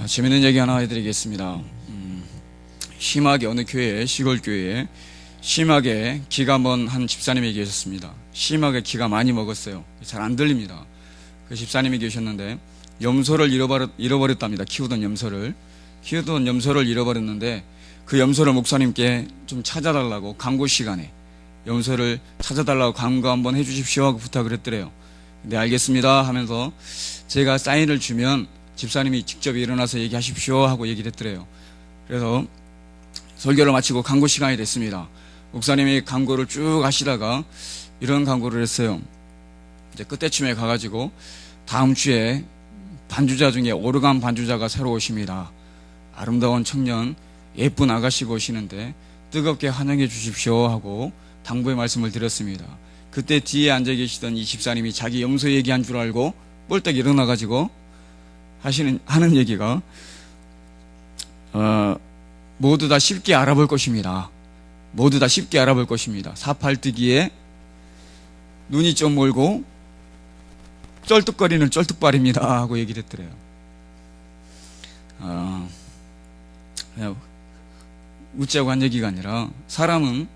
재밌는 얘기 하나 해드리겠습니다. 심하게 어느 교회에, 시골 교회에 심하게 기가 먼 한 집사님이 계셨습니다. 심하게 기가 많이 먹었어요. 잘 안 들립니다. 그 집사님이 계셨는데 염소를 잃어버렸답니다. 키우던 염소를 잃어버렸는데 그 염소를 목사님께 좀 찾아달라고 광고 시간에 염소를 찾아달라고 광고 한번 해주십시오 하고 부탁을 했더래요. 네, 알겠습니다 하면서 제가 사인을 주면 집사님이 직접 일어나서 얘기하십시오 하고 얘기를 했더래요. 그래서 설교를 마치고 광고 시간이 됐습니다. 목사님이 광고를 쭉 하시다가 이런 광고를 했어요. 이제 끝에쯤에 가가지고 다음 주에 반주자 중에 오르간 반주자가 새로 오십니다. 아름다운 청년, 예쁜 아가씨가 오시는데 뜨겁게 환영해 주십시오 하고 당부의 말씀을 드렸습니다. 그때 뒤에 앉아 계시던 이 집사님이 자기 염소 얘기한 줄 알고 뻘떡 일어나가지고 하는 얘기가 모두 다 쉽게 알아볼 것입니다. 모두 다 쉽게 알아볼 것입니다. 사팔뜨기에 눈이 좀 멀고 쩔뚝거리는 쩔뚝발입니다 하고 얘기를 했더래요. 그냥 웃자고 한 얘기가 아니라 사람은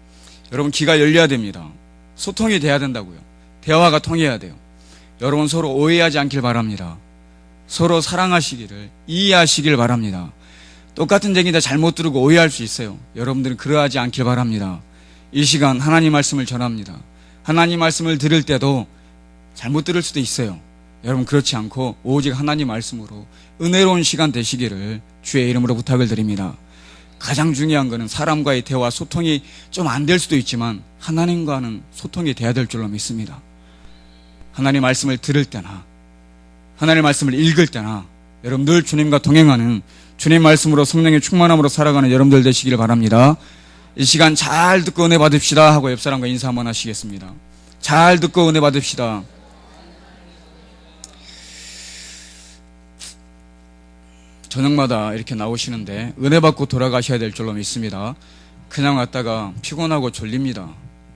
여러분 귀가 열려야 됩니다. 소통이 돼야 된다고요. 대화가 통해야 돼요. 여러분 서로 오해하지 않길 바랍니다. 서로 사랑하시기를, 이해하시길 바랍니다. 똑같은 얘기인데 잘못 들고 오해할 수 있어요. 여러분들은 그러하지 않길 바랍니다. 이 시간 하나님 말씀을 전합니다. 하나님 말씀을 들을 때도 잘못 들을 수도 있어요. 여러분 그렇지 않고 오직 하나님 말씀으로 은혜로운 시간 되시기를 주의 이름으로 부탁을 드립니다. 가장 중요한 것은 사람과의 대화, 소통이 좀 안 될 수도 있지만 하나님과는 소통이 돼야 될 줄로 믿습니다. 하나님 말씀을 들을 때나 하나님 말씀을 읽을 때나 여러분 늘 주님과 동행하는, 주님 말씀으로 성령의 충만함으로 살아가는 여러분들 되시기를 바랍니다. 이 시간 잘 듣고 은혜 받읍시다 하고 옆 사람과 인사 한번 하시겠습니다. 잘 듣고 은혜 받읍시다. 저녁마다 이렇게 나오시는데 은혜 받고 돌아가셔야 될 줄로 믿습니다. 그냥 왔다가 피곤하고 졸립니다.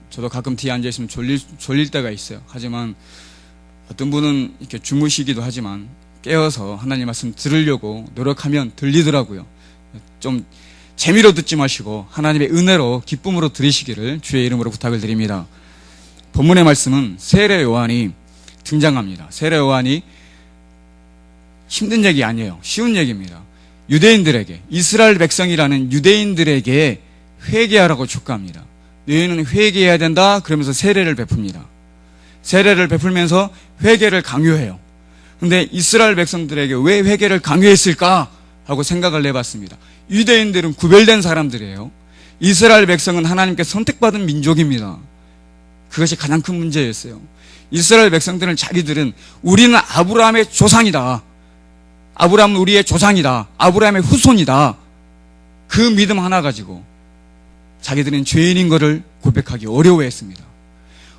저도 가끔 뒤에 앉아있으면 졸릴 때가 있어요. 하지만 어떤 분은 이렇게 주무시기도 하지만 깨어서 하나님 말씀 들으려고 노력하면 들리더라고요. 좀 재미로 듣지 마시고 하나님의 은혜로 기쁨으로 들으시기를 주의 이름으로 부탁을 드립니다. 본문의 말씀은 세례 요한이 등장합니다. 세례 요한이 힘든 얘기 아니에요. 쉬운 얘기입니다. 유대인들에게, 이스라엘 백성이라는 유대인들에게 회개하라고 촉구합니다. 너희는 회개해야 된다 그러면서 세례를 베풉니다. 세례를 베풀면서 회개를 강요해요. 근데 이스라엘 백성들에게 왜 회개를 강요했을까 하고 생각을 해봤습니다. 유대인들은 구별된 사람들이에요. 이스라엘 백성은 하나님께 선택받은 민족입니다. 그것이 가장 큰 문제였어요. 이스라엘 백성들은 자기들은 우리는 아브라함의 조상이다. 아브라함은 우리의 조상이다. 아브라함의 후손이다. 그 믿음 하나 가지고 자기들은 죄인인 것을 고백하기 어려워했습니다.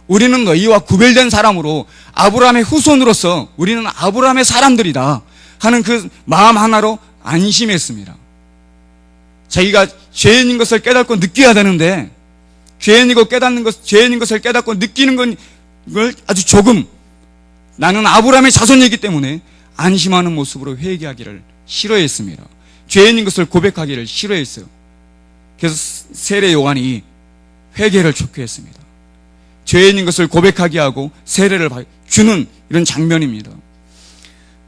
우리는 너희와 구별된 사람으로 아브라함의 후손으로서 우리는 아브라함의 사람들이다 하는 그 마음 하나로 안심했습니다. 자기가 죄인인 것을 깨닫고 느껴야 되는데 죄인인 것을 깨닫고 느끼는 걸 아주 조금, 나는 아브라함의 자손이기 때문에 안심하는 모습으로 회개하기를 싫어했습니다. 죄인인 것을 고백하기를 싫어했어요. 그래서 세례 요한이 회개를 촉구했습니다. 죄인인 것을 고백하게 하고 세례를 주는 이런 장면입니다.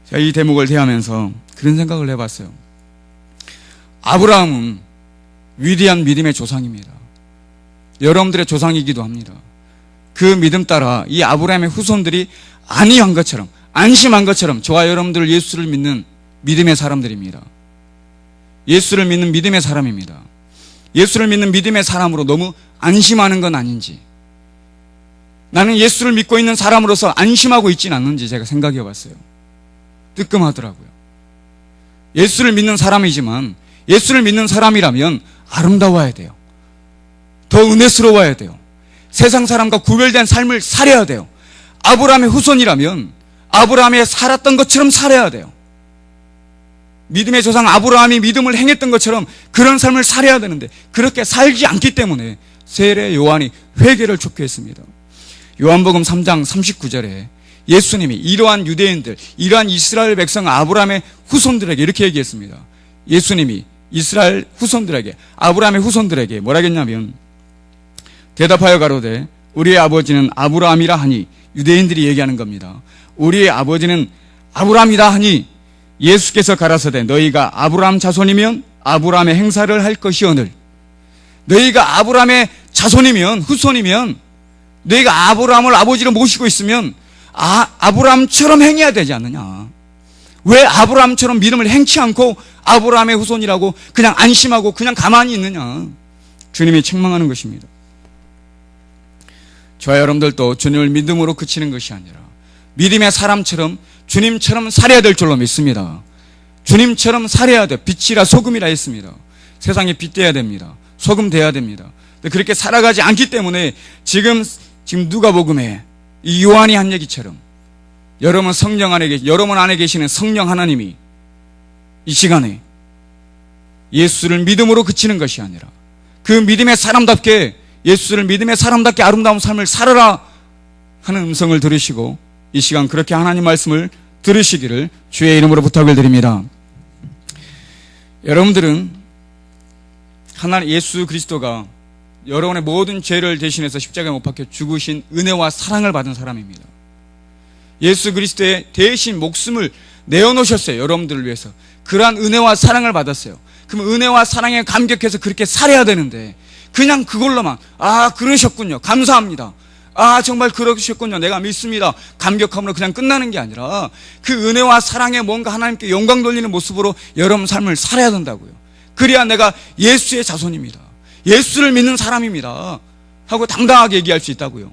제가 이 대목을 대하면서 그런 생각을 해봤어요. 아브라함은 위대한 믿음의 조상입니다. 여러분들의 조상이기도 합니다. 그 믿음 따라 이 아브라함의 후손들이 안위한 것처럼, 안심한 것처럼 저와 여러분들 예수를 믿는 믿음의 사람들입니다. 예수를 믿는 믿음의 사람입니다. 예수를 믿는 믿음의 사람으로 너무 안심하는 건 아닌지, 나는 예수를 믿고 있는 사람으로서 안심하고 있지는 않는지 제가 생각해 봤어요. 뜨끔하더라고요. 예수를 믿는 사람이지만 예수를 믿는 사람이라면 아름다워야 돼요. 더 은혜스러워야 돼요. 세상 사람과 구별된 삶을 살아야 돼요. 아브라함의 후손이라면 아브라함이 살았던 것처럼 살아야 돼요. 믿음의 조상 아브라함이 믿음을 행했던 것처럼 그런 삶을 살아야 되는데 그렇게 살지 않기 때문에 세례 요한이 회개를 촉구했습니다. 요한복음 3장 39절에 예수님이 이러한 유대인들, 이러한 이스라엘 백성 아브라함의 후손들에게 이렇게 얘기했습니다. 예수님이 이스라엘 후손들에게, 아브라함의 후손들에게 뭐라 했냐면, 대답하여 가로되 우리의 아버지는 아브라함이라 하니, 유대인들이 얘기하는 겁니다. 우리의 아버지는 아브라함이라 하니 예수께서 가라사대 너희가 아브라함 자손이면 아브라함의 행사를 할 것이오늘. 너희가 아브라함의 자손이면, 후손이면, 너희가 아브라함을 아버지로 모시고 있으면 아브라함처럼 행해야 되지 않느냐. 왜 아브라함처럼 믿음을 행치 않고 아브라함의 후손이라고 그냥 안심하고 그냥 가만히 있느냐. 주님이 책망하는 것입니다. 저와 여러분들도 주님을 믿음으로 그치는 것이 아니라 믿음의 사람처럼 주님처럼 살아야 될 줄로 믿습니다. 주님처럼 살아야 돼. 빛이라 소금이라 했습니다. 세상에 빛 돼야 됩니다. 소금 돼야 됩니다. 그렇게 살아가지 않기 때문에 지금 누가복음에 이 요한이 한 얘기처럼 여러분 안에 계시는 성령 하나님이 이 시간에 예수를 믿음으로 그치는 것이 아니라 그 믿음의 사람답게, 예수를 믿음의 사람답게 아름다운 삶을 살아라 하는 음성을 들으시고 이 시간 그렇게 하나님 말씀을 들으시기를 주의 이름으로 부탁을 드립니다. 여러분들은 하나님 예수 그리스도가 여러분의 모든 죄를 대신해서 십자가에 못 박혀 죽으신 은혜와 사랑을 받은 사람입니다. 예수 그리스도의 대신 목숨을 내어놓으셨어요. 여러분들을 위해서. 그러한 은혜와 사랑을 받았어요. 그럼 은혜와 사랑에 감격해서 그렇게 살아야 되는데 그냥 그걸로만 그러셨군요. 감사합니다. 정말 그러셨군요. 내가 믿습니다. 감격함으로 그냥 끝나는 게 아니라 그 은혜와 사랑에 뭔가 하나님께 영광 돌리는 모습으로 여러분 삶을 살아야 된다고요. 그래야 내가 예수의 자손입니다. 예수를 믿는 사람입니다. 하고 당당하게 얘기할 수 있다고요.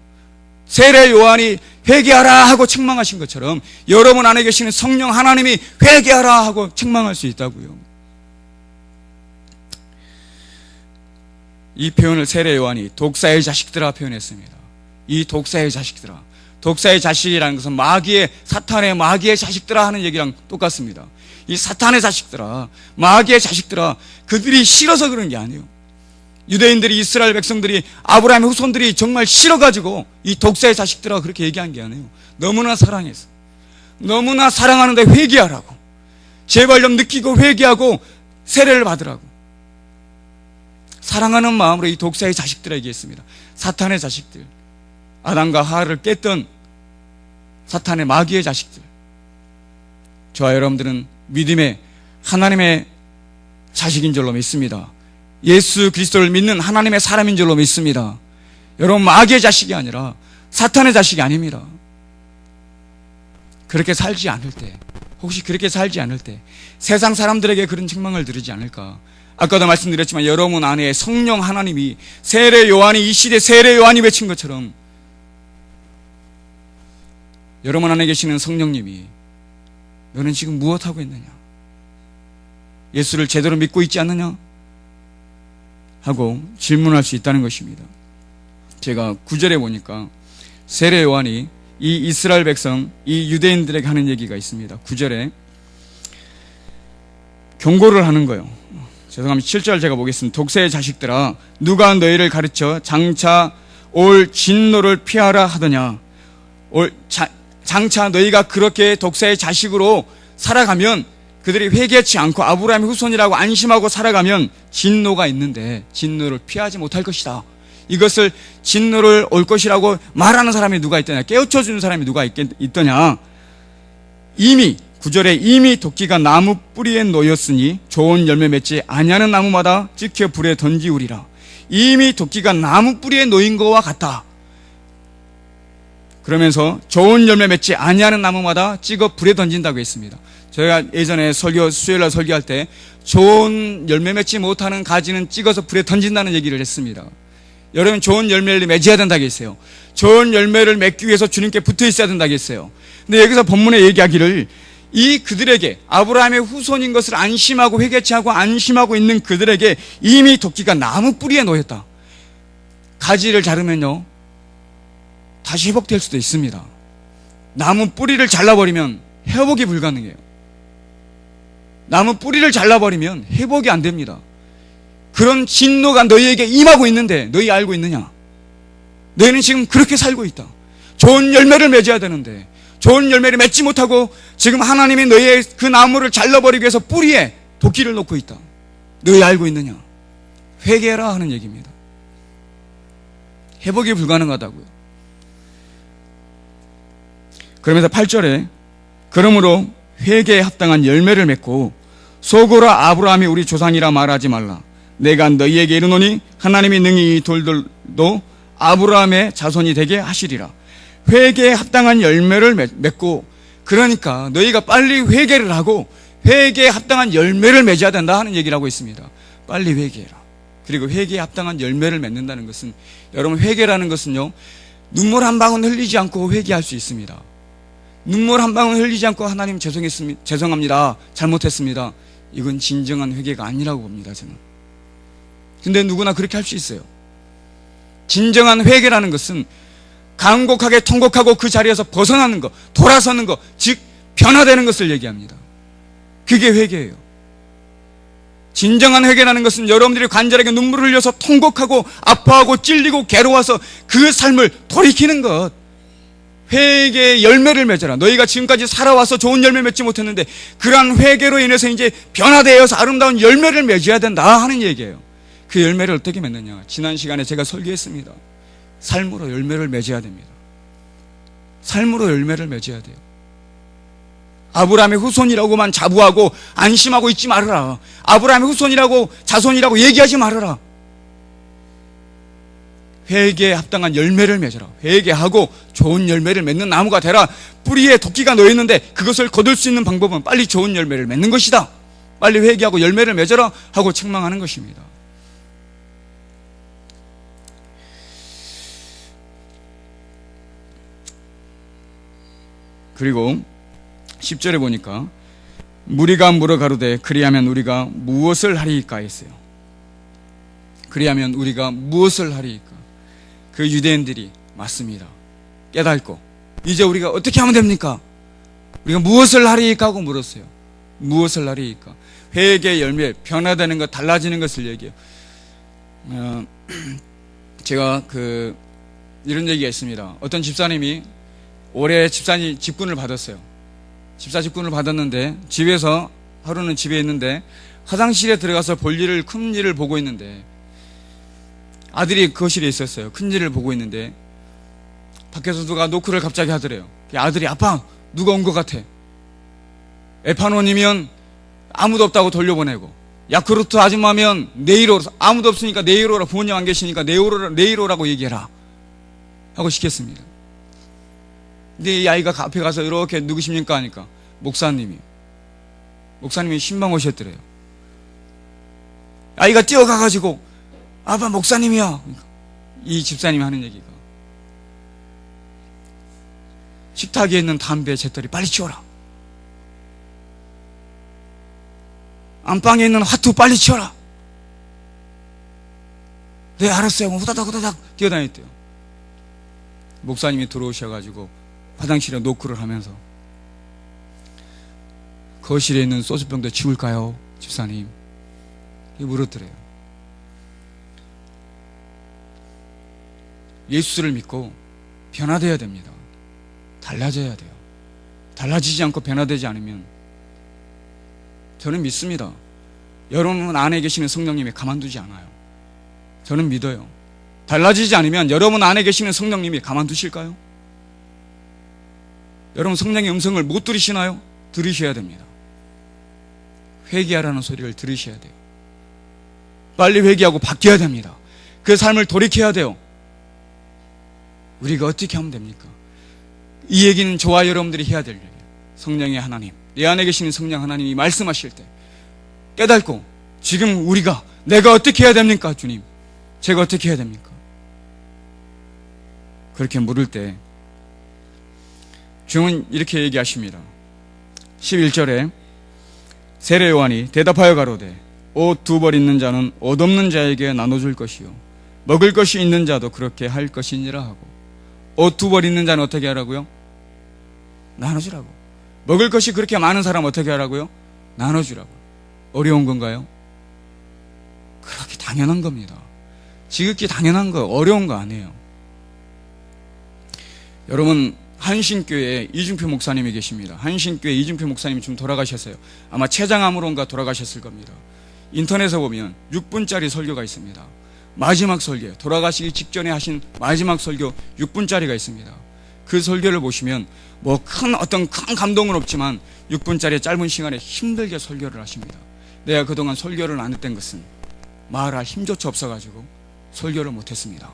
세례 요한이 회개하라 하고 책망하신 것처럼 여러분 안에 계시는 성령 하나님이 회개하라 하고 책망할 수 있다고요. 이 표현을 세례 요한이 독사의 자식들아 표현했습니다. 이 독사의 자식들아. 독사의 자식이라는 것은 사탄의 마귀의 자식들아 하는 얘기랑 똑같습니다. 이 사탄의 자식들아, 마귀의 자식들아, 그들이 싫어서 그런 게 아니에요. 유대인들이, 이스라엘 백성들이, 아브라함의 후손들이 정말 싫어가지고 이 독사의 자식들아 그렇게 얘기한 게 아니에요. 너무나 사랑해서, 너무나 사랑하는데 회개하라고, 제발 좀 느끼고 회개하고 세례를 받으라고 사랑하는 마음으로 이 독사의 자식들에게 했습니다. 사탄의 자식들, 아담과 하와를 깼던 사탄의 마귀의 자식들. 저와 여러분들은 믿음의 하나님의 자식인 줄로 믿습니다. 예수 그리스도를 믿는 하나님의 사람인 줄로 믿습니다. 여러분, 마귀의 자식이 아니라 사탄의 자식이 아닙니다. 그렇게 살지 않을 때, 혹시 그렇게 살지 않을 때 세상 사람들에게 그런 책망을 들으지 않을까. 아까도 말씀드렸지만 여러분 안에 성령 하나님이, 세례 요한이, 이 시대 세례 요한이 외친 것처럼 여러분 안에 계시는 성령님이 너는 지금 무엇하고 있느냐, 예수를 제대로 믿고 있지 않느냐 하고 질문할 수 있다는 것입니다. 제가 9절에 보니까 세례 요한이 이 이스라엘 백성, 이 유대인들에게 하는 얘기가 있습니다. 9절에 경고를 하는 거예요. 죄송합니다. 7절 제가 보겠습니다. 독사의 자식들아, 누가 너희를 가르쳐 장차 올 진노를 피하라 하더냐. 장차 너희가 그렇게 독사의 자식으로 살아가면, 그들이 회개치 않고 아브라함의 후손이라고 안심하고 살아가면 진노가 있는데 진노를 피하지 못할 것이다. 이것을 진노를 올 것이라고 말하는 사람이 누가 있더냐, 깨우쳐주는 사람이 누가 있더냐. 이미 9절에 이미 도끼가 나무 뿌리에 놓였으니 좋은 열매 맺지 아니하는 나무마다 찍혀 불에 던지우리라. 이미 도끼가 나무 뿌리에 놓인 것과 같다. 그러면서 좋은 열매 맺지 아니하는 나무마다 찍어 불에 던진다고 했습니다. 저희가 예전에 수요일날 설교할 때 좋은 열매 맺지 못하는 가지는 찍어서 불에 던진다는 얘기를 했습니다. 여러분, 좋은 열매를 맺어야 된다고 했어요. 좋은 열매를 맺기 위해서 주님께 붙어 있어야 된다고 했어요. 근데 여기서 본문에 얘기하기를 이 그들에게, 아브라함의 후손인 것을 안심하고 회개치 하고 안심하고 있는 그들에게 이미 도끼가 나무 뿌리에 놓였다. 가지를 자르면요 다시 회복될 수도 있습니다. 나무 뿌리를 잘라버리면 회복이 불가능해요. 나무 뿌리를 잘라버리면 회복이 안 됩니다. 그런 진노가 너희에게 임하고 있는데 너희 알고 있느냐? 너희는 지금 그렇게 살고 있다. 좋은 열매를 맺어야 되는데, 좋은 열매를 맺지 못하고 지금 하나님이 너희의 그 나무를 잘라버리기 위해서 뿌리에 도끼를 놓고 있다. 너희 알고 있느냐? 회개해라 하는 얘기입니다. 회복이 불가능하다고요. 그러면서 8절에 그러므로 회개에 합당한 열매를 맺고 소고라 아브라함이 우리 조상이라 말하지 말라. 내가 너희에게 이르노니 하나님이 능히 이 돌들도 아브라함의 자손이 되게 하시리라. 회개에 합당한 열매를 맺고, 그러니까 너희가 빨리 회개를 하고 회개에 합당한 열매를 맺어야 된다 하는 얘기를 하고 있습니다. 빨리 회개해라. 그리고 회개에 합당한 열매를 맺는다는 것은, 여러분 회개라는 것은요, 눈물 한 방울 흘리지 않고 회개할 수 있습니다. 눈물 한 방울 흘리지 않고 하나님 죄송합니다, 잘못했습니다, 이건 진정한 회개가 아니라고 봅니다, 저는. 근데 누구나 그렇게 할 수 있어요. 진정한 회개라는 것은 간곡하게 통곡하고 그 자리에서 벗어나는 것, 돌아서는 것, 즉 변화되는 것을 얘기합니다. 그게 회개예요. 진정한 회개라는 것은 여러분들이 간절하게 눈물을 흘려서 통곡하고 아파하고 찔리고 괴로워서 그 삶을 돌이키는 것. 회개의 열매를 맺어라. 너희가 지금까지 살아와서 좋은 열매 맺지 못했는데 그러한 회개로 인해서 이제 변화되어서 아름다운 열매를 맺어야 된다 하는 얘기예요. 그 열매를 어떻게 맺느냐? 지난 시간에 제가 설교했습니다. 삶으로 열매를 맺어야 됩니다. 삶으로 열매를 맺어야 돼요. 아브라함의 후손이라고만 자부하고 안심하고 있지 말아라. 아브라함의 후손이라고 자손이라고 얘기하지 말아라. 회개에 합당한 열매를 맺어라. 회개하고 좋은 열매를 맺는 나무가 되라. 뿌리에 도끼가 놓여있는데 그것을 거둘 수 있는 방법은 빨리 좋은 열매를 맺는 것이다. 빨리 회개하고 열매를 맺어라 하고 책망하는 것입니다. 그리고 10절에 보니까 무리가 물어 가로되 그리하면 우리가 무엇을 하리이까 했어요. 그리하면 우리가 무엇을 하리이까. 그 유대인들이 맞습니다. 깨닫고 이제 우리가 어떻게 하면 됩니까? 우리가 무엇을 하리이까 하고 물었어요. 무엇을 하리이까. 회개의 열매, 변화되는 것, 달라지는 것을 얘기해요. 제가 이런 얘기가 있습니다. 어떤 집사님이 올해 집사님 직분을 받았어요. 집사 직분을 받았는데 집에서 하루는 집에 있는데 화장실에 들어가서 볼 일을, 큰 일을 보고 있는데 아들이 거실에 있었어요. 큰 일을 보고 있는데 밖에서 누가 노크를 갑자기 하더래요. 아들이 아빠 누가 온 것 같아. 에파노니면 아무도 없다고 돌려보내고 야쿠르트 아줌마면 내일 오라. 아무도 없으니까 내일 오라. 부모님 안 계시니까 내일 오라고 얘기해라 하고 시켰습니다. 근데 이 아이가 앞에 가서 이렇게 누구십니까 하니까 목사님이 신방 오셨더래요. 아이가 뛰어가가지고 아빠 목사님이야. 이 집사님이 하는 얘기가 식탁에 있는 담배 재떨이 빨리 치워라. 안방에 있는 화투 빨리 치워라. 네 알았어요. 후다닥 뛰어다녔대요. 목사님이 들어오셔가지고 화장실에 노크를 하면서 거실에 있는 소주병도 치울까요? 집사님 물었더래요. 예수를 믿고 변화되어야 됩니다. 달라져야 돼요. 달라지지 않고 변화되지 않으면 저는 믿습니다. 여러분 안에 계시는 성령님이 가만두지 않아요. 저는 믿어요. 달라지지 않으면 여러분 안에 계시는 성령님이 가만두실까요? 여러분 성령의 음성을 못 들으시나요? 들으셔야 됩니다. 회개하라는 소리를 들으셔야 돼요. 빨리 회개하고 바뀌어야 됩니다. 그 삶을 돌이켜야 돼요. 우리가 어떻게 하면 됩니까? 이 얘기는 저와 여러분들이 해야 될 얘기예요. 성령의 하나님, 내 안에 계시는 성령 하나님이 말씀하실 때 깨닫고 지금 내가 어떻게 해야 됩니까? 주님, 제가 어떻게 해야 됩니까? 그렇게 물을 때 주님은 이렇게 얘기하십니다. 11절에 세례 요한이 대답하여 가로되 옷 2벌 있는 자는 옷 없는 자에게 나눠줄 것이요 먹을 것이 있는 자도 그렇게 할 것이니라 하고, 옷 2벌 있는 자는 어떻게 하라고요? 나눠주라고. 먹을 것이 그렇게 많은 사람 어떻게 하라고요? 나눠주라고. 어려운 건가요? 그렇게 당연한 겁니다. 지극히 당연한 거, 어려운 거 아니에요. 여러분 한신교회 이중표 목사님이 계십니다. 한신교회 이중표 목사님이 좀 돌아가셨어요. 아마 췌장암으로인가 돌아가셨을 겁니다. 인터넷에 보면 6분짜리 설교가 있습니다. 마지막 설교, 돌아가시기 직전에 하신 마지막 설교 6분짜리가 있습니다. 그 설교를 보시면 어떤 큰 감동은 없지만 6분짜리 짧은 시간에 힘들게 설교를 하십니다. 내가 그동안 설교를 안 했던 것은 말할 힘조차 없어가지고 설교를 못했습니다.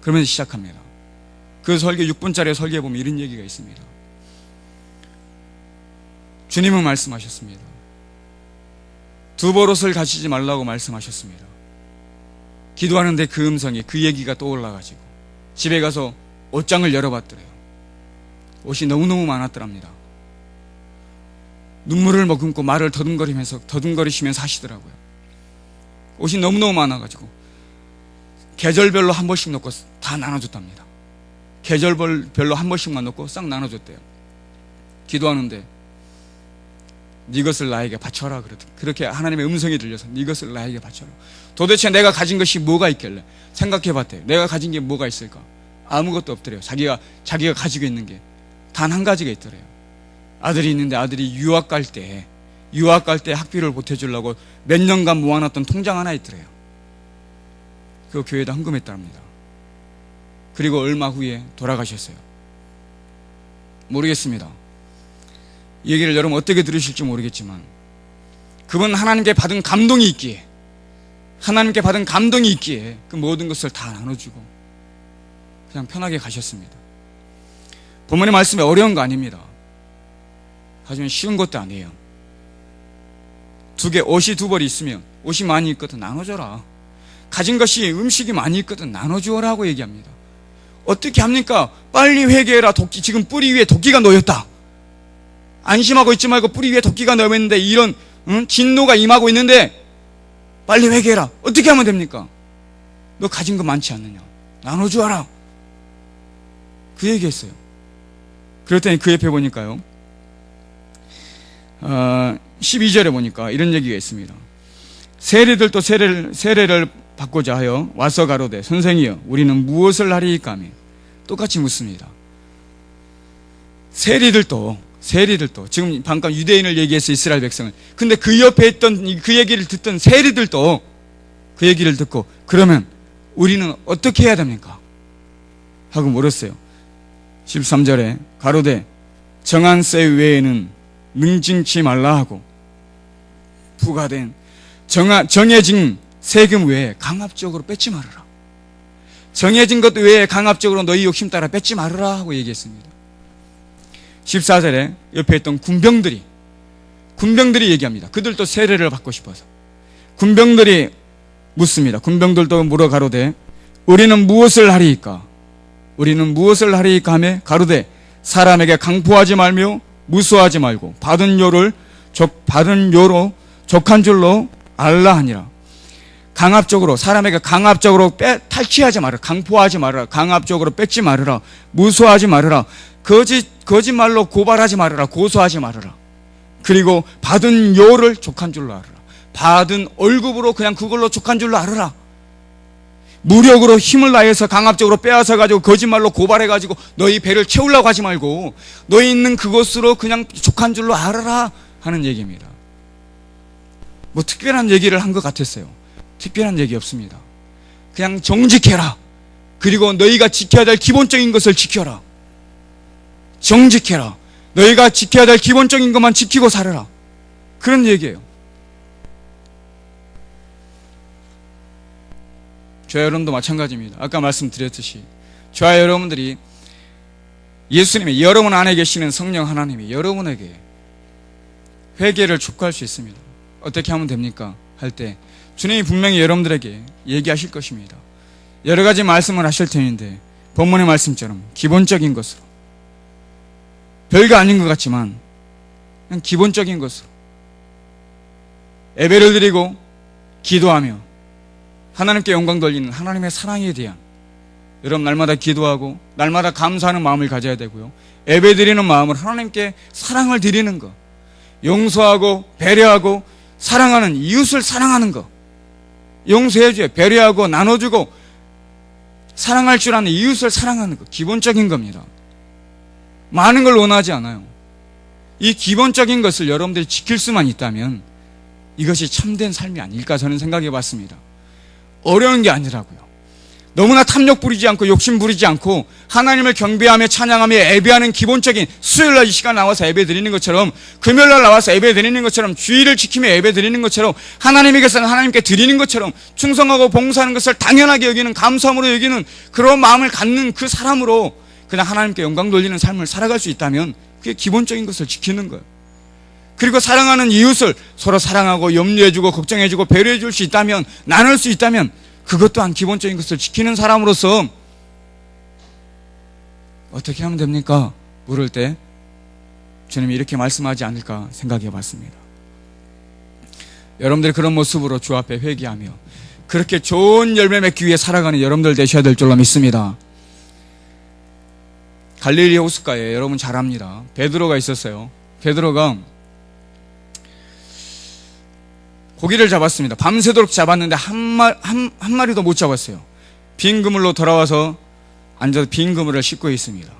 그러면서 시작합니다. 그 설교 6분짜리 설교에 보면 이런 얘기가 있습니다. 주님은 말씀하셨습니다. 두 버릇을 가지지 말라고 말씀하셨습니다. 기도하는데 그 음성이, 그 얘기가 떠올라가지고 집에 가서 옷장을 열어봤더래요. 옷이 너무너무 많았더랍니다. 눈물을 머금고 말을 더듬거리시면서 하시더라고요. 옷이 너무너무 많아가지고 계절별로 한 번씩 넣고 다 나눠줬답니다. 계절별로 한 번씩만 넣고 싹 나눠줬대요. 기도하는데 네 것을 나에게 바쳐라 그렇게 하나님의 음성이 들려서 네 것을 나에게 바쳐라. 도대체 내가 가진 것이 뭐가 있길래 생각해봤대요. 내가 가진 게 뭐가 있을까? 아무것도 없더래요. 자기가 가지고 있는 게 단 한 가지가 있더래요. 아들이 있는데 아들이 유학 갈 때 학비를 보태주려고 몇 년간 모아놨던 통장 하나 있더래요. 그 교회에다 헌금했답니다. 그리고 얼마 후에 돌아가셨어요. 모르겠습니다. 이 얘기를 여러분 어떻게 들으실지 모르겠지만 그분 하나님께 받은 감동이 있기에 그 모든 것을 다 나눠주고 그냥 편하게 가셨습니다. 본문의 말씀이 어려운 거 아닙니다. 하지만 쉬운 것도 아니에요. 옷이 두 벌이 있으면 옷이 많이 있거든 나눠줘라. 가진 것이 음식이 많이 있거든 나눠주어라고 얘기합니다. 어떻게 합니까? 빨리 회개해라. 지금 뿌리 위에 도끼가 놓였다. 안심하고 있지 말고 뿌리 위에 도끼가 놓였는데 이런 진노가 임하고 있는데 빨리 회개해라. 어떻게 하면 됩니까? 너 가진 거 많지 않느냐? 나눠주어라. 그 얘기했어요. 그랬더니 그 옆에 보니까요 12절에 보니까 이런 얘기가 있습니다. 세리들도 세례를 받고자 하여 와서 가로되 선생이여 우리는 무엇을 하리이까 하며 똑같이 묻습니다. 세리들도 지금 방금 유대인을 얘기해서 이스라엘 백성을, 근데 그 옆에 있던 그 얘기를 듣던 세리들도 그 얘기를 듣고 그러면 우리는 어떻게 해야 됩니까? 하고 물었어요. 13절에 가로되 정한 세 외에는 능징치 말라 하고 부과된 정해진 세금 외에 강압적으로 뺏지 말아라. 정해진 것 외에 강압적으로 너희 욕심 따라 뺏지 말아라 하고 얘기했습니다. 14절에 옆에 있던 군병들이 얘기합니다. 그들도 세례를 받고 싶어서 군병들이 묻습니다. 군병들도 물어 가로되 우리는 무엇을 하리이까? 하며 가로되 사람에게 강포하지 말며 무수하지 말고 받은 요로 족한 줄로 알라 하니라. 강압적으로 사람에게 강압적으로 탈취하지 말아라. 강포하지 말아라. 강압적으로 뺏지 말아라. 무수하지 말아라. 거짓말로 고발하지 말아라. 고소하지 말아라. 그리고 받은 요를 족한 줄로 알아라. 받은 월급으로 그냥 그걸로 족한 줄로 알아라. 무력으로 힘을 다해서 강압적으로 빼앗아 가지고 거짓말로 고발해 가지고 너희 배를 채우려고 하지 말고 너희 있는 그것으로 그냥 족한 줄로 알아라 하는 얘기입니다. 뭐 특별한 얘기를 한 것 같았어요. 특별한 얘기 없습니다. 그냥 정직해라. 그리고 너희가 지켜야 될 기본적인 것을 지켜라. 정직해라. 너희가 지켜야 될 기본적인 것만 지키고 살아라. 그런 얘기예요. 저와 여러분도 마찬가지입니다. 아까 말씀드렸듯이 저와 여러분들이 예수님이 여러분 안에 계시는 성령 하나님이 여러분에게 회개를 촉구할 수 있습니다. 어떻게 하면 됩니까? 할 때 주님이 분명히 여러분들에게 얘기하실 것입니다. 여러 가지 말씀을 하실 텐데 본문의 말씀처럼 기본적인 것으로 별거 아닌 것 같지만 그냥 기본적인 것으로 예배를 드리고 기도하며 하나님께 영광 돌리는 하나님의 사랑에 대한 여러분 날마다 기도하고 날마다 감사하는 마음을 가져야 되고요. 예배 드리는 마음을 하나님께 사랑을 드리는 것, 용서하고 배려하고 사랑하는 이웃을 사랑하는 것, 용서해줘요. 배려하고 나눠주고 사랑할 줄 아는 이웃을 사랑하는 것, 기본적인 겁니다. 많은 걸 원하지 않아요. 이 기본적인 것을 여러분들이 지킬 수만 있다면 이것이 참된 삶이 아닐까 저는 생각해 봤습니다. 어려운 게 아니라고요. 너무나 탐욕 부리지 않고 욕심 부리지 않고 하나님을 경배하며 찬양하며 예배하는 기본적인 수요일날 이 시간 나와서 예배 드리는 것처럼, 금요일날 나와서 예배 드리는 것처럼, 주일을 지키며 예배 드리는 것처럼, 하나님에게서는 하나님께 드리는 것처럼 충성하고 봉사하는 것을 당연하게 여기는, 감사함으로 여기는 그런 마음을 갖는 그 사람으로 그냥 하나님께 영광 돌리는 삶을 살아갈 수 있다면 그게 기본적인 것을 지키는 거예요. 그리고 사랑하는 이웃을 서로 사랑하고 염려해주고 걱정해주고 배려해줄 수 있다면, 나눌 수 있다면 그것 또한 기본적인 것을 지키는 사람으로서 어떻게 하면 됩니까? 물을 때 주님이 이렇게 말씀하지 않을까 생각해 봤습니다. 여러분들이 그런 모습으로 주 앞에 회개하며 그렇게 좋은 열매 맺기 위해 살아가는 여러분들 되셔야 될 줄로 믿습니다. 갈릴리 호숫가에 여러분 잘 압니다. 베드로가 있었어요. 베드로가 고기를 잡았습니다. 밤새도록 잡았는데 한 마리도 못 잡았어요. 빈 그물로 돌아와서 앉아서 빈 그물을 씻고 있습니다.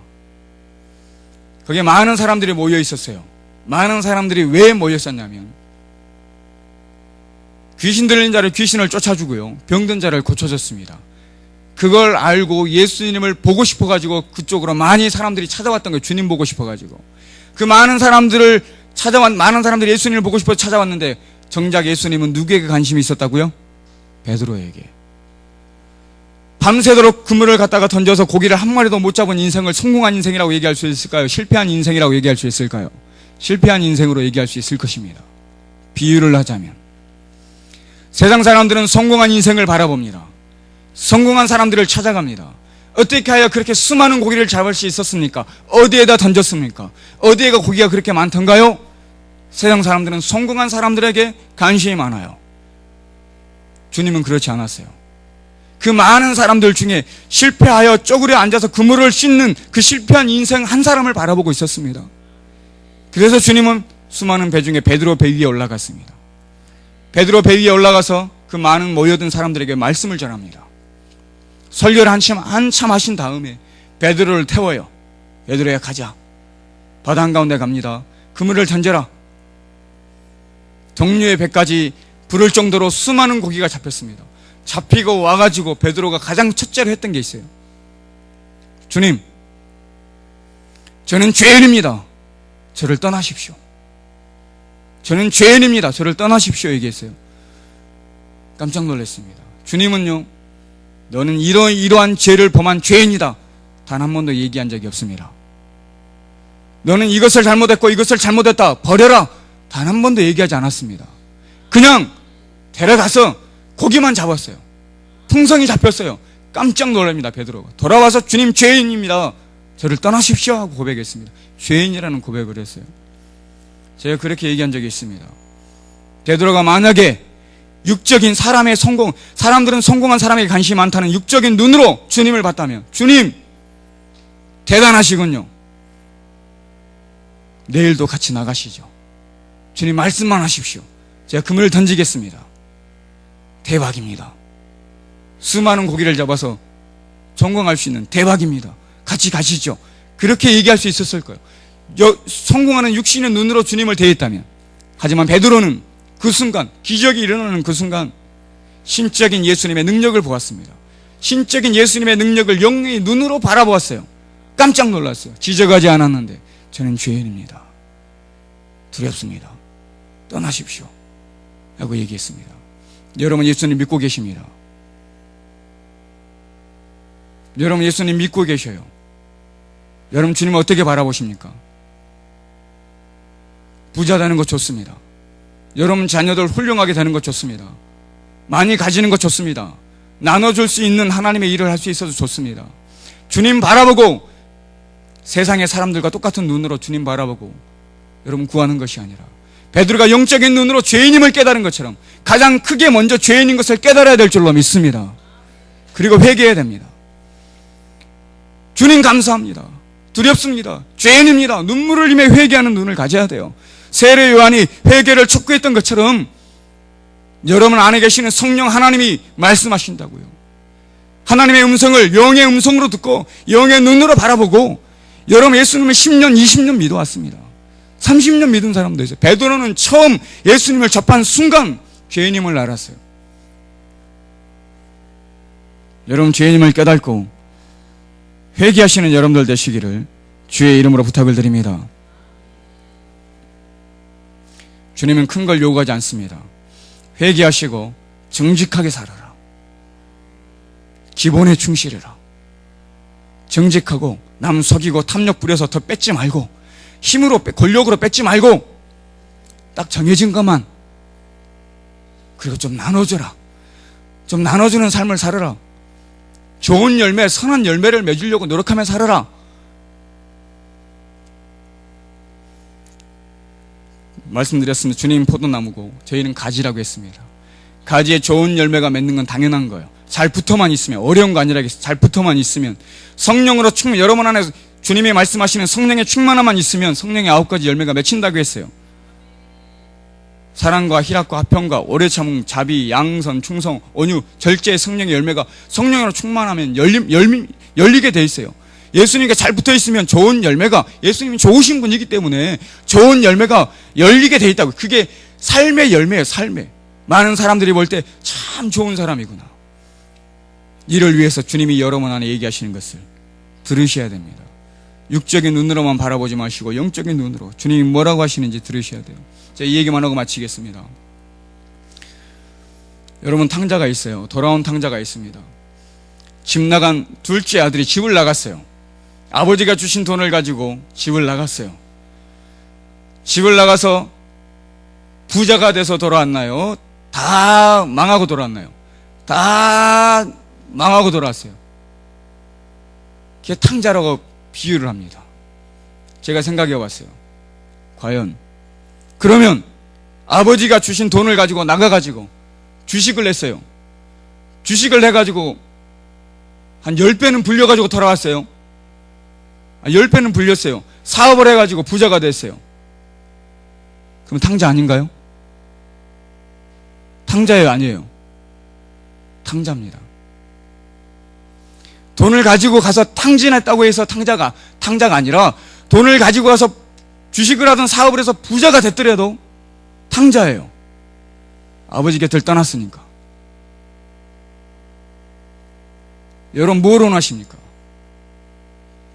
거기에 많은 사람들이 모여 있었어요. 많은 사람들이 왜 모였었냐면 귀신 들린 자를 귀신을 쫓아주고요, 병든 자를 고쳐줬습니다. 그걸 알고 예수님을 보고 싶어가지고 그쪽으로 많이 사람들이 찾아왔던 거예요. 주님 보고 싶어가지고. 그 많은 사람들이 예수님을 보고 싶어 찾아왔는데 정작 예수님은 누구에게 관심이 있었다고요? 베드로에게. 밤새도록 그물을 갖다가 던져서 고기를 한 마리도 못 잡은 인생을 성공한 인생이라고 얘기할 수 있을까요? 실패한 인생이라고 얘기할 수 있을까요? 실패한 인생으로 얘기할 수 있을 것입니다. 비유를 하자면 세상 사람들은 성공한 인생을 바라봅니다. 성공한 사람들을 찾아갑니다. 어떻게 하여 그렇게 수많은 고기를 잡을 수 있었습니까? 어디에다 던졌습니까? 어디에가 고기가 그렇게 많던가요? 세상 사람들은 성공한 사람들에게 관심이 많아요. 주님은 그렇지 않았어요. 그 많은 사람들 중에 실패하여 쪼그려 앉아서 그물을 씻는 그 실패한 인생 한 사람을 바라보고 있었습니다. 그래서 주님은 수많은 배 중에 베드로 배 위에 올라갔습니다. 베드로 배 위에 올라가서 그 많은 모여든 사람들에게 말씀을 전합니다. 설교를 한참 하신 다음에 베드로를 태워요. 베드로야 가자. 바다 한가운데 갑니다. 그물을 던져라. 동료의 배까지 부를 정도로 수많은 고기가 잡혔습니다. 잡히고 와가지고 베드로가 가장 첫째로 했던 게 있어요. 주님, 저는 죄인입니다. 저를 떠나십시오. 저는 죄인입니다. 저를 떠나십시오 얘기했어요. 깜짝 놀랐습니다. 주님은요, 너는 이러한 죄를 범한 죄인이다. 단 한 번도 얘기한 적이 없습니다. 너는 이것을 잘못했고 이것을 잘못했다. 버려라. 단 한 번도 얘기하지 않았습니다. 그냥 데려가서 고기만 잡았어요. 풍성이 잡혔어요. 깜짝 놀랍니다. 베드로가 돌아와서 주님 죄인입니다. 저를 떠나십시오 하고 고백했습니다. 죄인이라는 고백을 했어요. 제가 그렇게 얘기한 적이 있습니다. 베드로가 만약에 육적인 사람의 성공, 사람들은 성공한 사람에게 관심이 많다는 육적인 눈으로 주님을 봤다면, 주님 대단하시군요. 내일도 같이 나가시죠. 주님 말씀만 하십시오. 제가 그물을 던지겠습니다. 대박입니다. 수많은 고기를 잡아서 성공할 수 있는 대박입니다. 같이 가시죠. 그렇게 얘기할 수 있었을 거예요. 성공하는 육신의 눈으로 주님을 대했다면. 하지만 베드로는 그 순간, 기적이 일어나는 그 순간 신적인 예수님의 능력을 보았습니다. 신적인 예수님의 능력을 영의 눈으로 바라보았어요. 깜짝 놀랐어요. 지적하지 않았는데 저는 죄인입니다. 두렵습니다. 떠나십시오 하고 얘기했습니다. 여러분 예수님 믿고 계십니다. 여러분 예수님 믿고 계셔요. 여러분 주님을 어떻게 바라보십니까? 부자 되는 것 좋습니다. 여러분 자녀들 훌륭하게 되는 것 좋습니다. 많이 가지는 것 좋습니다. 나눠줄 수 있는 하나님의 일을 할 수 있어서 좋습니다. 주님 바라보고 세상의 사람들과 똑같은 눈으로 주님 바라보고 여러분 구하는 것이 아니라 베드로가 영적인 눈으로 죄인임을 깨달은 것처럼 가장 크게 먼저 죄인인 것을 깨달아야 될 줄로 믿습니다. 그리고 회개해야 됩니다. 주님 감사합니다. 두렵습니다. 죄인입니다. 눈물을 흘리며 회개하는 눈을 가져야 돼요. 세례 요한이 회개를 촉구했던 것처럼 여러분 안에 계시는 성령 하나님이 말씀하신다고요. 하나님의 음성을 영의 음성으로 듣고 영의 눈으로 바라보고 여러분, 예수님을 10년, 20년 믿어왔습니다. 30년 믿은 사람도 있어요. 베드로는 처음 예수님을 접한 순간 죄인임을 알았어요. 여러분, 죄인임을 깨닫고 회개하시는 여러분들 되시기를 주의 이름으로 부탁을 드립니다. 주님은 큰 걸 요구하지 않습니다. 회개하시고 정직하게 살아라. 기본에 충실해라. 정직하고 남 속이고 탐욕 부려서 더 뺏지 말고, 힘으로 권력으로 뺏지 말고 딱 정해진 것만, 그리고 좀 나눠줘라. 좀 나눠주는 삶을 살아라. 좋은 열매, 선한 열매를 맺으려고 노력하며 살아라. 말씀드렸습니다. 주님 포도나무고 저희는 가지라고 했습니다. 가지에 좋은 열매가 맺는 건 당연한 거예요. 잘 붙어만 있으면, 어려운 거 아니라 잘 붙어만 있으면, 성령으로 충만, 여러분 안에 주님이 말씀하시는 성령의 충만함만 있으면 성령의 9가지 열매가 맺힌다고 했어요. 사랑과 희락과 화평과 오래 참음, 자비, 양선, 충성, 온유, 절제, 성령의 열매가 성령으로 충만하면 열리게 돼 있어요. 예수님께 잘 붙어 있으면 좋은 열매가, 예수님이 좋으신 분이기 때문에 좋은 열매가 열리게 돼 있다고. 그게 삶의 열매예요. 삶의. 많은 사람들이 볼 때 참 좋은 사람이구나. 이를 위해서 주님이 여러분 안에 얘기하시는 것을 들으셔야 됩니다. 육적인 눈으로만 바라보지 마시고 영적인 눈으로 주님이 뭐라고 하시는지 들으셔야 돼요. 제가 이 얘기만 하고 마치겠습니다. 여러분, 탕자가 있어요. 돌아온 탕자가 있습니다. 집 나간 둘째 아들이 집을 나갔어요. 아버지가 주신 돈을 가지고 집을 나갔어요. 집을 나가서 부자가 돼서 돌아왔나요? 다 망하고 돌아왔나요? 다 망하고 돌아왔어요. 그게 탕자라고 비유를 합니다. 제가 생각해 봤어요. 과연 그러면 아버지가 주신 돈을 가지고 나가가지고 주식을 냈어요. 주식을 해가지고 한 10배는 불려가지고 돌아왔어요. 10배는 불렸어요. 사업을 해가지고 부자가 됐어요. 그럼 탕자 아닌가요? 탕자예요, 아니에요? 탕자입니다. 돈을 가지고 가서 탕진했다고 해서 탕자가 아니라, 돈을 가지고 가서 주식을 하든 사업을 해서 부자가 됐더라도 탕자예요. 아버지 곁을 떠났으니까. 여러분, 뭘 원하십니까?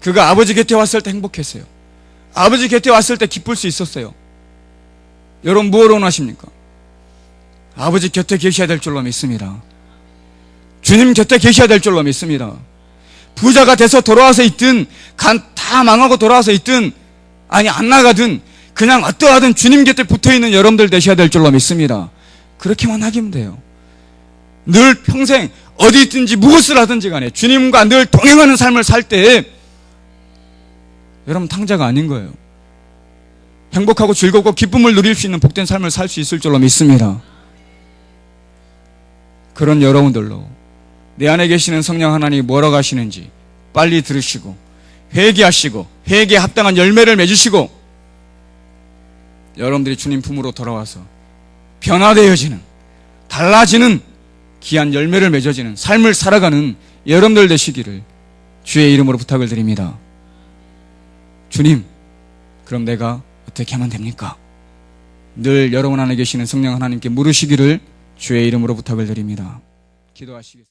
그가 아버지 곁에 왔을 때 행복했어요. 아버지 곁에 왔을 때 기쁠 수 있었어요. 여러분, 뭘 원하십니까? 아버지 곁에 계셔야 될 줄로 믿습니다. 주님 곁에 계셔야 될 줄로 믿습니다. 부자가 돼서 돌아와서 있든, 다 망하고 돌아와서 있든, 아니 안 나가든, 그냥 어떠하든 주님 곁에 붙어있는 여러분들 되셔야 될 줄로 믿습니다. 그렇게만 하기면 돼요. 늘 평생 어디 있든지 무엇을 하든지 간에 주님과 늘 동행하는 삶을 살 때 여러분, 탕자가 아닌 거예요. 행복하고 즐겁고 기쁨을 누릴 수 있는 복된 삶을 살 수 있을 줄로 믿습니다. 그런 여러분들로 내 안에 계시는 성령 하나님이 뭐라고 하시는지 빨리 들으시고 회개하시고 회개에 합당한 열매를 맺으시고 여러분들이 주님 품으로 돌아와서 변화되어지는, 달라지는 귀한 열매를 맺어지는 삶을 살아가는 여러분들 되시기를 주의 이름으로 부탁을 드립니다. 주님, 그럼 내가 어떻게 하면 됩니까? 늘 여러분 안에 계시는 성령 하나님께 물으시기를 주의 이름으로 부탁을 드립니다. 기도하시겠습니다.